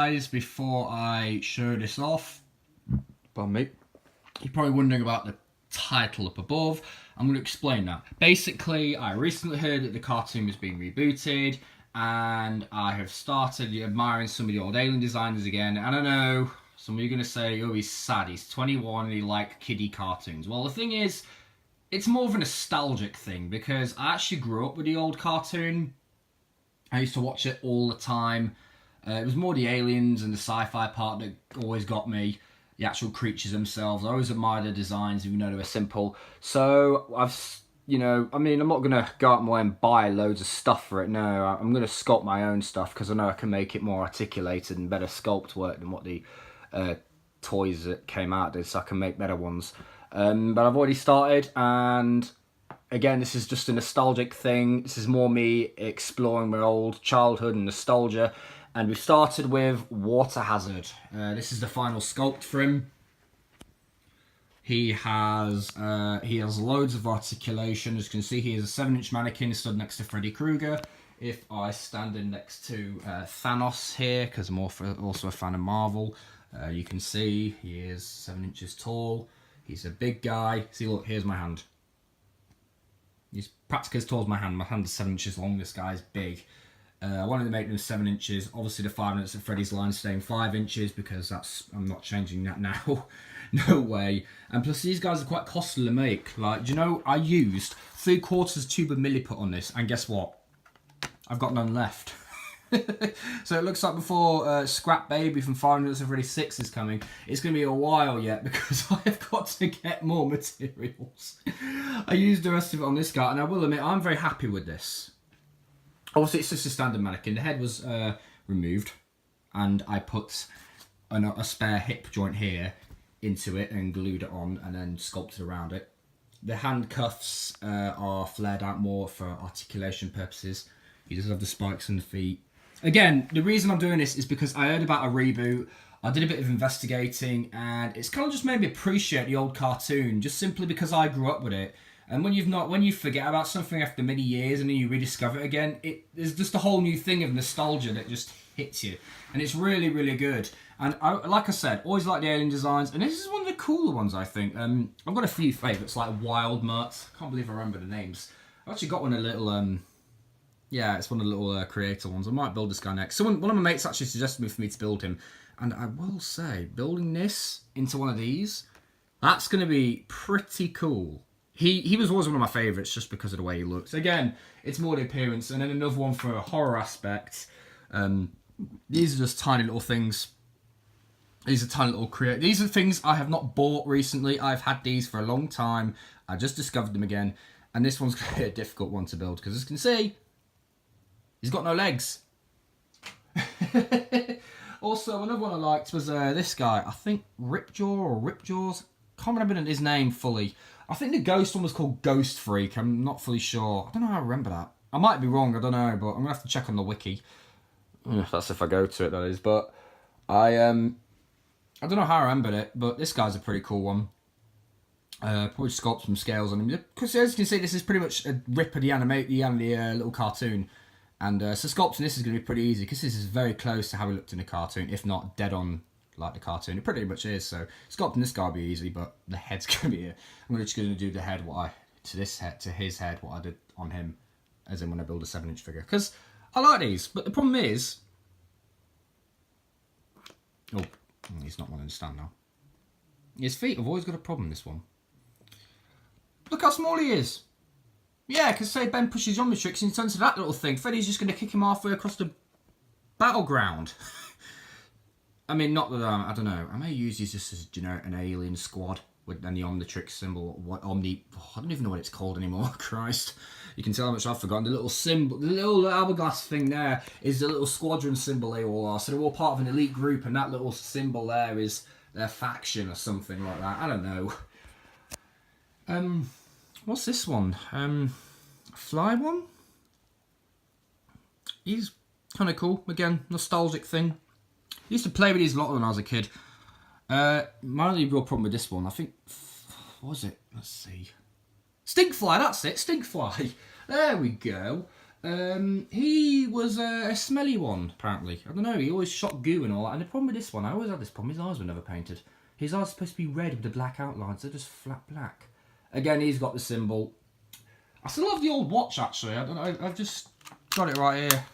guys, before I show this off, Pardon me. you're probably wondering about the title up above. I'm going to explain that. Basically, I recently heard that the cartoon was being rebooted, and I have started admiring some of the old Alien designers again. And I know some of you are going to say, oh, he's sad, he's 21 and he likes kiddie cartoons. Well, the thing is, it's more of a nostalgic thing, because I actually grew up with the old cartoon. I used to watch it all the time. It was more the aliens and the sci-fi part that always got me. The actual creatures themselves. I always admired the designs, even though they were simple. So I'm not going to go out my way and buy loads of stuff for it. No, I'm going to sculpt my own stuff, because I know I can make it more articulated and better sculpt work than what the toys that came out did, so I can make better ones. But I've already started, and again, this is just a nostalgic thing. This is more me exploring my old childhood and nostalgia. And we've started with Water Hazard. This is the final sculpt for him. He has loads of articulation. As you can see, he is a 7-inch mannequin stood next to Freddy Krueger. If I stand in next to Thanos here, because I'm also a fan of Marvel, you can see he is 7 inches tall. He's a big guy. See, look, here's my hand. He's practically as tall as my hand. My hand is 7 inches long. This guy's big. I wanted to make them 7 inches. Obviously, the 5 minutes of Freddy's line staying 5 inches, because I'm not changing that now. No way. And plus, these guys are quite costly to make. Like, do you know, I used 3/4 tube of milliput on this, and guess what? I've got none left. So it looks like before Scrap Baby from 5 minutes of Freddy 6 is coming, it's going to be a while yet, because I have got to get more materials. I used the rest of it on this guy, and I will admit, I'm very happy with this. Obviously, it's just a standard mannequin. The head was removed, and I put a spare hip joint here into it and glued it on, and then sculpted around it. The handcuffs are flared out more for articulation purposes. He does have the spikes in the feet. Again, the reason I'm doing this is because I heard about a reboot. I did a bit of investigating, and it's kind of just made me appreciate the old cartoon, just simply because I grew up with it. And when you forget about something after many years and then you rediscover it again, there's just a whole new thing of nostalgia that just hits you. And it's really, really good. And like I said, always like the alien designs. And this is one of the cooler ones, I think. I've got a few favourites, like Wild Mutt. I can't believe I remember the names. I've actually got one of the little... yeah, it's one of the little creator ones. I might build this guy next. One of my mates actually suggested for me to build him. And I will say, building this into one of these, that's going to be pretty cool. He was always one of my favourites just because of the way he looks. Again, it's more the appearance. And then another one for a horror aspect. These are just tiny little things. These are tiny little These are things I have not bought recently. I've had these for a long time. I just discovered them again. And this one's going to be a difficult one to build, because as you can see, he's got no legs. Also, another one I liked was this guy. I think Ripjaw or Ripjaws. Can't remember his name fully. I think the ghost one was called Ghostfreak. I'm not fully sure. I don't know how I remember that. I might be wrong, I don't know, but I'm going to have to check on the wiki. That's if I go to it, that is. But I don't know how I remembered it, but this guy's a pretty cool one. Probably sculpt some scales on him. Because as you can see, this is pretty much a rip of the little cartoon. And so sculpting this is going to be pretty easy, because this is very close to how he looked in the cartoon, if not dead on like the cartoon. It pretty much is. So sculpting this guy will be easy, but the head's going to be here. I'm just going to do the head to his head what I did on him, as in when I build a 7-inch figure. Because I like these, but the problem is, he's not wanting to stand now. His feet have always got a problem. This one. Look how small he is. Yeah, because say Ben pushes Omnitrix and he turns to that little thing. Freddy's just going to kick him halfway across the battleground. I mean, not that I don't know. I may use these just as an alien squad with then the Omnitrix symbol. I don't even know what it's called anymore. Christ, you can tell how much I've forgotten. The little symbol, the little hourglass thing there is the little squadron symbol they all are. So they're all part of an elite group, and that little symbol there is their faction or something like that. I don't know. What's this one? Fly one? He's kind of cool. Again, nostalgic thing. I used to play with these a lot when I was a kid. My only real problem with this one, I think... What was it? Let's see. Stinkfly, that's it. Stinkfly. There we go. He was a smelly one, apparently. I don't know, he always shot goo and all that. And the problem with this one, I always had this problem, his eyes were never painted. His eyes are supposed to be red with the black outlines, they're just flat black. Again, he's got the symbol. I still have the old watch, actually. I don't know, I've just got it right here.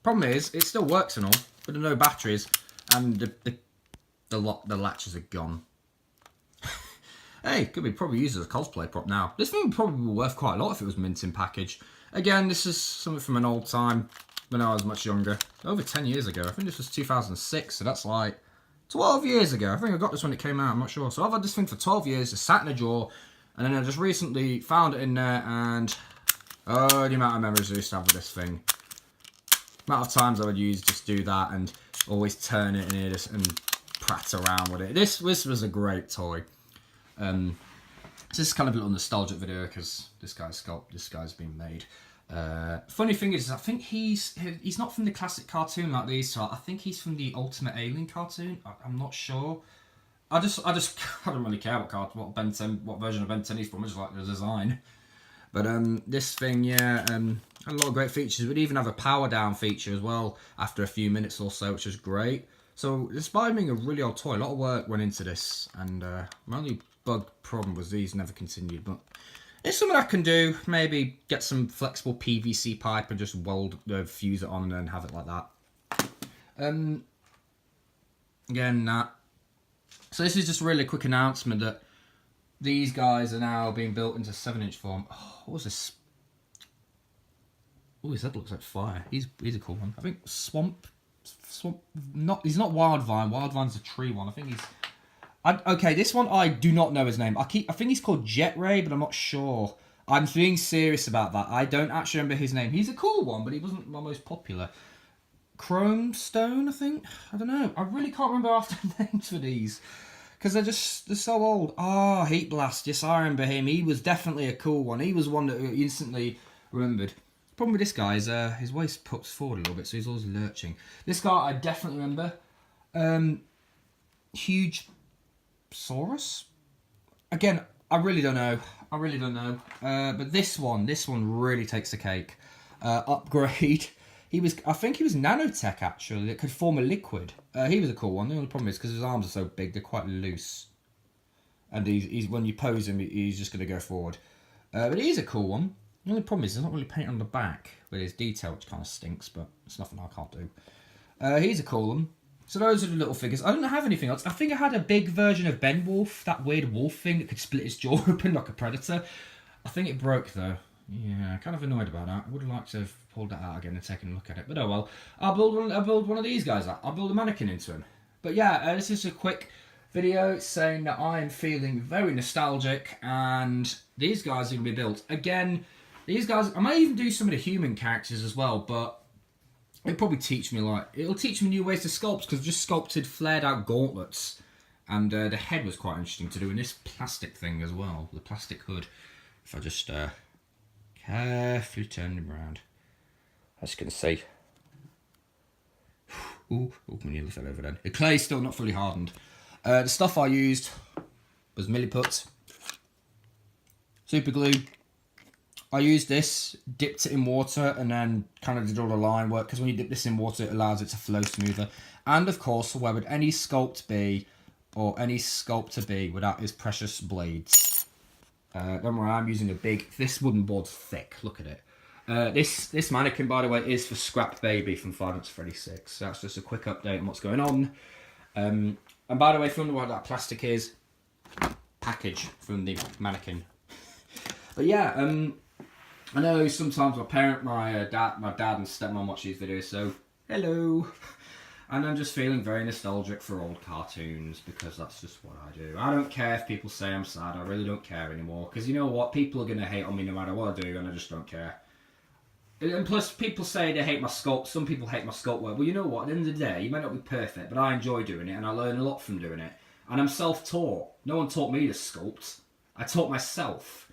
Problem is, it still works and all, but there are no batteries, and the latches are gone. Hey, could be probably used as a cosplay prop now. This thing would probably be worth quite a lot if it was mint in package. Again, this is something from an old time when I was much younger. Over 10 years ago. I think this was 2006, so that's like 12 years ago. I think I got this when it came out, I'm not sure. So I've had this thing for 12 years, it's sat in a drawer, and then I just recently found it in there, and oh, the amount of memories I used to have with this thing. The amount of times I would just do that and always turn it in here and prat around with it. This was a great toy. This is kind of a little nostalgic video because this guy's been made. Funny thing is, I think he's not from the classic cartoon like these. So I think he's from the Ultimate Alien cartoon. I'm not sure. I don't really care what version of Ben 10 he's from. I just like the design. But this thing, yeah, had a lot of great features. It would even have a power down feature as well after a few minutes or so, which is great. So despite being a really old toy, a lot of work went into this, and my only bug problem was these never continued. But it's something I can do. Maybe get some flexible PVC pipe and just fuse it on and then have it like that. Again, that. So this is just a really quick announcement that these guys are now being built into 7-inch form. Oh, what was this? Oh, his head looks like fire. He's a cool one. I think Swamp. He's not Wildvine. Wildvine's a tree one. I think he's. Okay, this one I do not know his name. I think he's called Jet Ray, but I'm not sure. I'm being serious about that. I don't actually remember his name. He's a cool one, but he wasn't my most popular. Chrome Stone, I think. I don't know. I really can't remember after names for these because they're so old. Ah, Heat Blast. Yes, I remember him. He was definitely a cool one. He was one that I instantly remembered. Problem with this guy is his waist puts forward a little bit, so he's always lurching. This guy I definitely remember. Huge Saurus. Again, I really don't know. But this one really takes the cake. Upgrade. I think he was nanotech actually. That could form a liquid. He was a cool one. The only problem is because his arms are so big, they're quite loose. And he's when you pose him, he's just going to go forward. But he is a cool one. The only problem is there's not really paint on the back with his detail, which kind of stinks, but it's nothing I can't do. He's a cool one. So those are the little figures. I don't have anything else. I think I had a big version of Ben Wolf, that weird wolf thing that could split his jaw open like a predator. I think it broke though. Yeah, kind of annoyed about that. I would have liked to have pulled that out again and taken a look at it. But oh well. I'll build one of these guys out. I'll build a mannequin into him. But yeah, this is a quick video saying that I'm feeling very nostalgic and these guys are going to be built. Again, these guys, I might even do some of the human characters as well, but it'll probably teach me new ways to sculpt because I've just sculpted flared out gauntlets and the head was quite interesting to do in this plastic thing as well, the plastic hood. If I just carefully turn him around, as you can see. Ooh, my nearly fell over then. The clay's still not fully hardened. The stuff I used was Milliput, super glue. I used this, dipped it in water, and then kind of did all the line work, because when you dip this in water, it allows it to flow smoother. And of course, where would any sculpt be, or any sculptor be, without his precious blades? Don't worry, I'm using this wooden board's thick, look at it. This mannequin, by the way, is for Scrap Baby from Five Nights at Freddy's 6. So that's just a quick update on what's going on. And by the way, if you wonder what that plastic is, package from the mannequin. But yeah, I know sometimes my dad and stepmom watch these videos, so hello. And I'm just feeling very nostalgic for old cartoons because that's just what I do. I don't care if people say I'm sad, I really don't care anymore. Because you know what, people are going to hate on me no matter what I do, and I just don't care. And plus, people say they hate my sculpt, some people hate my sculpt work. Well, you know what, at the end of the day, you might not be perfect, but I enjoy doing it, and I learn a lot from doing it. And I'm self-taught. No one taught me to sculpt. I taught myself.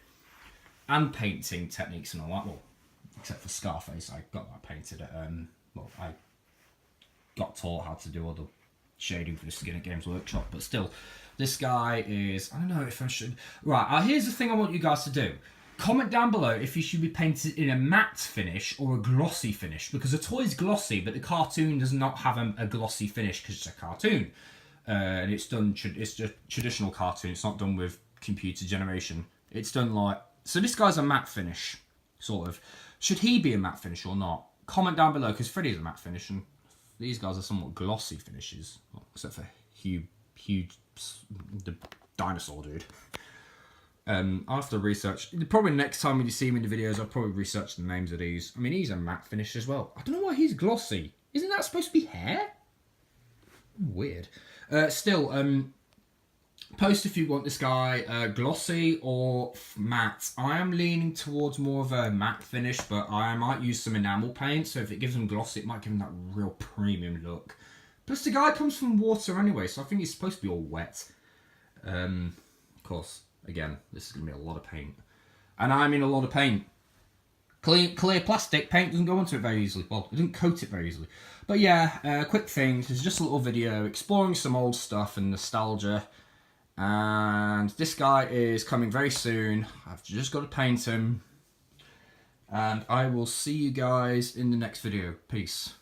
And painting techniques and all that. Well, except for Scarface, I got that painted at, I got taught how to do all the shading for the skin at Games Workshop. But still, this guy is, I don't know if I should. Right, here's the thing I want you guys to do. Comment down below if he should be painted in a matte finish or a glossy finish, because the toy is glossy, but the cartoon does not have a glossy finish because it's a cartoon. And it's done, it's just traditional cartoon, it's not done with computer generation. It's done like, so this guy's a matte finish, sort of. Should he be a matte finish or not? Comment down below, because Freddy's a matte finish, and these guys are somewhat glossy finishes, well, except for Hugh, the dinosaur dude. I'll have to research. Probably next time when you see me in the videos, I'll probably research the names of these. I mean, he's a matte finish as well. I don't know why he's glossy. Isn't that supposed to be hair? Weird. Still, post if you want this guy glossy or matte. I am leaning towards more of a matte finish, but I might use some enamel paint. So if it gives him glossy, it might give him that real premium look. Plus, the guy comes from water anyway, so I think he's supposed to be all wet. Of course. Again, this is going to be a lot of paint. And I'm in a lot of paint. Clear plastic, paint doesn't go onto it very easily. Well, it doesn't coat it very easily. But yeah, quick thing. This is just a little video exploring some old stuff and nostalgia. And this guy is coming very soon. I've just got to paint him. And I will see you guys in the next video. Peace.